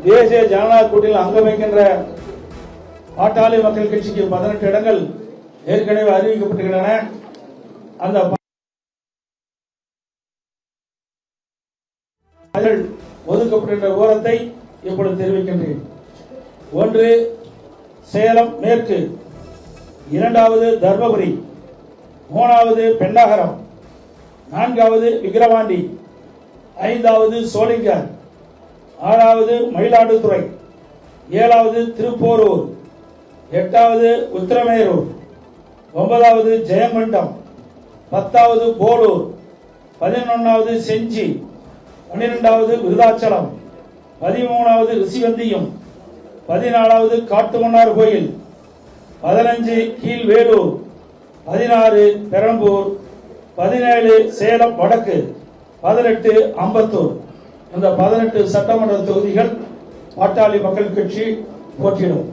தேசிய ஜனநாயக கூட்டணியில் அங்கம் வைக்கின்ற பாட்டாளி மக்கள் கட்சிக்கு 18 இடங்கள் ஏற்கனவே அறிவிக்கப்பட்டுள்ளன. அந்த ஒதுக்கப்பட்ட விவரத்தை இப்பொழுது தெரிவிக்கின்றேன். 1 சேலம் மேற்கு, 2வது தர்மபுரி, 3வது பெண்ணாகரம், 4வது விக்கிரவாண்டி, 5வது சோளிங்கர், 6வது மயிலாடுதுறை, 7வது திருப்போரூர், 8வது உத்திரமேரூர், 9வது ஜெயங்கொண்டம், 10வது போலூர், 11வது செஞ்சி, 12வது விருதாச்சலம், 13வது ரிஷிவந்தியம், 14வது காட்டுமன்னார் கோயில், 15 கீழ்வேலூர், 16 பெரம்பூர், 17 சேலம் வடக்கு, 18 அம்பத்தூர். இந்த 18 சட்டமன்ற தொகுதிகள் பாட்டாளி மக்கள் கட்சி போட்டியிடும்.